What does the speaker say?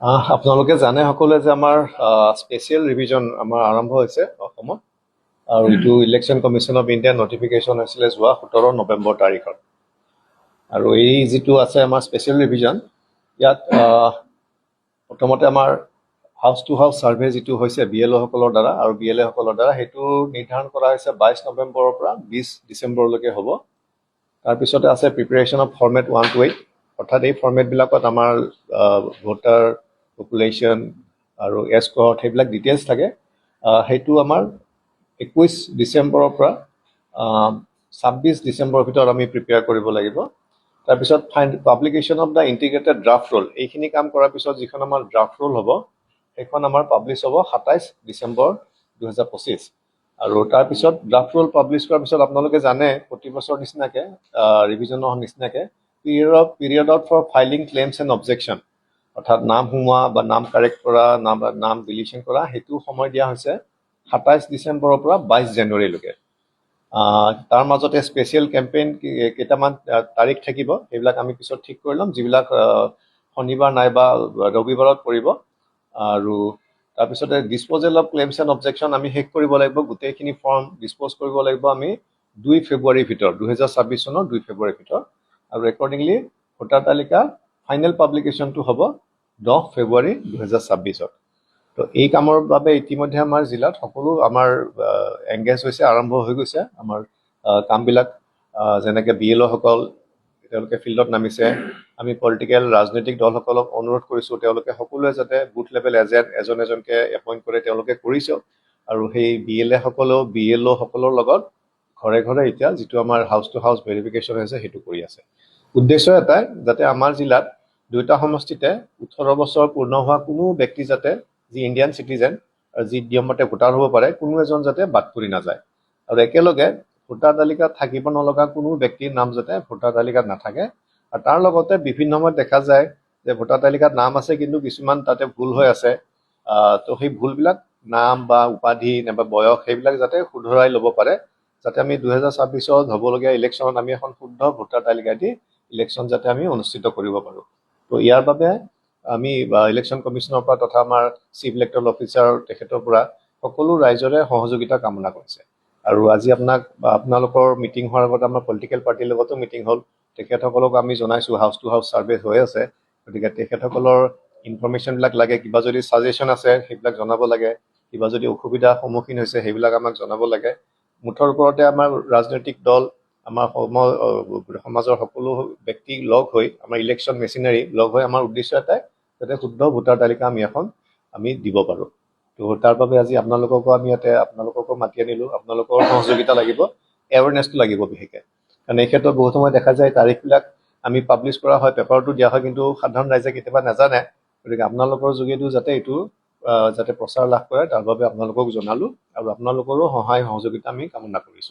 আপোনালোকে জানে সকলোৱে যে আমাৰ স্পেচিয়েল ৰিভিজন আমাৰ আৰম্ভ হৈছে অসমত আৰু এইটো ইলেকশ্যন কমিশ্যন অফ ইণ্ডিয়াৰ নটিফিকেশ্যন হৈছিলে যোৱা 17 নৱেম্বৰ তাৰিখত। আৰু এই যিটো আছে আমাৰ স্পেচিয়েল ৰিভিজন, ইয়াত প্ৰথমতে আমাৰ হাউচ টু হাউচ ছাৰ্ভে যিটো হৈছে BLO সকলৰ দ্বাৰা আৰু BLA সকলৰ দ্বাৰা, সেইটো নিৰ্ধাৰণ কৰা হৈছে 22 নৱেম্বৰৰ পৰা 20 ডিচেম্বৰলৈকে হ'ব। তাৰপিছতে আছে প্ৰিপেৰেশ্যন অফ ফৰ্মেট 1 to 8, অৰ্থাৎ এই ফৰ্মেটবিলাকত আমাৰ ভোটাৰ পপুলেশ্যন আৰু এজ কহৰ্ট সেইবিলাক ডিটেইলছ থাকে। সেইটো আমাৰ 21 ডিচেম্বৰৰ পৰা 26 ডিচেম্বৰৰ ভিতৰত আমি প্ৰিপেয়াৰ কৰিব লাগিব। তাৰপিছত publication of the integrated draft roll, এইখিনি কাম কৰাৰ পিছত যিখন আমাৰ ড্ৰাফ্ট ৰোল হ'ব সেইখন আমাৰ পাব্লিছ হ'ব 27 ডিচেম্বৰ 2025। আৰু তাৰপিছত ড্ৰাফ্ট ৰোল পাব্লিছ কৰাৰ পিছত আপোনালোকে জানে প্ৰতি বছৰ নিচিনাকৈ ৰিভিজনৰ নিচিনাকৈ period for filing claims and objection, অৰ্থাৎ নাম সোমোৱা বা নাম কাৰেক্ট কৰা, নাম ডিলিশ্যন কৰা, সেইটো সময় দিয়া হৈছে 27 ডিচেম্বৰৰ পৰা 22 জানুৱাৰীলৈকে। তাৰ মাজতে স্পেচিয়েল কেম্পেইন কেইটামান তাৰিখ থাকিব, সেইবিলাক আমি পিছত ঠিক কৰি ল'ম, যিবিলাক শনিবাৰ নাইবা ৰবিবাৰত পৰিব। আৰু তাৰপিছতে disposal of claims and objection আমি শেষ কৰিব লাগিব, গোটেইখিনি ফৰ্ম ডিছপ'জ কৰিব লাগিব আমি 2 ফেব্ৰুৱাৰীৰ ভিতৰত, 2026 চনৰ 2 ফেব্ৰুৱাৰীৰ ভিতৰত। আৰু একৰ্ডিংলি ভোটাৰ তালিকা ফাইনেল পাব্লিকেশ্যনটো হ'ব 10 ফেব্ৰুৱাৰী 2026-ত। তো এই কামৰ বাবে ইতিমধ্যে আমাৰ জিলাত সকলো আমাৰ এংগেজ হৈছে, আৰম্ভ হৈ গৈছে আমাৰ কামবিলাক। যেনেকৈ BLO সকল তেওঁলোকে ফিল্ডত নামিছে। আমি পলিটিকেল ৰাজনৈতিক দলসকলক অনুৰোধ কৰিছোঁ তেওঁলোকে সকলোৱে যাতে বুথ লেভেল এজনকৈ এপইণ্ট কৰে, তেওঁলোকে কৰিছে। আৰু সেই BLA সকলেও BLO সকলৰ লগত ঘৰে ঘৰে এতিয়া যিটো আমাৰ হাউচ টু হাউচ ভেৰিফিকেশ্যন হৈছে সেইটো কৰি আছে। উদ্দেশ্য এটাই, যাতে আমাৰ জিলাত দুয়োটা সমষ্টিতে 18 বছৰ পূৰ্ণ হোৱা কোনো ব্যক্তি যাতে, যি ইণ্ডিয়ান চিটিজেন আৰু যি নিয়মমতে ভোটাৰ হ'ব পাৰে, কোনো এজন যাতে বাদ পৰি নাযায়। আৰু একেলগে ভোটাৰ তালিকাত থাকিব নলগা কোনো ব্যক্তিৰ নাম যাতে ভোটাৰ তালিকাত নাথাকে। আৰু তাৰ লগতে বিভিন্ন সময়ত দেখা যায় যে ভোটাৰ তালিকাত নাম আছে কিন্তু কিছুমান তাতে ভুল হৈ আছে। তো সেই ভুলবিলাক নাম বা উপাধি নাইবা বয়স সেইবিলাক যাতে শুধৰাই ল'ব পাৰে, যাতে আমি 2026-ত হ'বলগীয়া ইলেকশ্যনত আমি এখন শুদ্ধ ভোটাৰ তালিকা দি ইলেকশ্যন যাতে আমি অনুষ্ঠিত কৰিব পাৰোঁ। তো ইয়াৰ বাবে আমি ইলেকশ্যন কমিশ্যনৰ পৰা তথা আমাৰ চিফ ইলেক্টৰেল অফিচাৰ তেখেতৰ পৰা সকলো ৰাইজৰে সহযোগিতা কামনা কৰিছে। আৰু আজি আপোনালোকৰ মিটিং হোৱাৰ আগত আমাৰ পলিটিকেল পাৰ্টিৰ লগতো মিটিং হ'ল। তেখেতসকলক আমি জনাইছোঁ হাউচ টু হাউচ ছাৰ্ভে হৈ আছে, গতিকে তেখেতসকলৰ ইনফৰমেশ্যনবিলাক লাগে, কিবা যদি ছাজেশ্যন আছে সেইবিলাক জনাব লাগে, কিবা যদি অসুবিধাৰ সন্মুখীন হৈছে সেইবিলাক আমাক জনাব লাগে। মুঠৰ ওপৰতে আমাৰ ৰাজনৈতিক দল, আমাৰ সমাজৰ সকলো ব্যক্তি লগ হৈ, আমাৰ ইলেকশ্যন মেচিনাৰী লগ হৈ আমাৰ উদ্দেশ্য এটাই, যাতে শুদ্ধ ভোটাৰ তালিকা আমি দিব পাৰোঁ। তো তাৰ বাবে আজি আপোনালোককো মাতি আনিলোঁ। আপোনালোকৰ সহযোগিতা লাগিব, এৱাৰনেছটো লাগিব বিশেষকৈ। কাৰণ এই ক্ষেত্ৰত বহুত সময় দেখা যায় তাৰিখবিলাক আমি পাব্লিছ কৰা হয়, পেপাৰটো দিয়া হয়, কিন্তু সাধাৰণ ৰাইজে কেতিয়াবা নাজানে। গতিকে আপোনালোকৰ যোগেদিও যাতে এইটো যাতে প্ৰচাৰ লাভ কৰে, তাৰ বাবে আপোনালোকক জনালোঁ আৰু আপোনালোকৰো সহায় সহযোগিতা আমি কামনা কৰিছোঁ।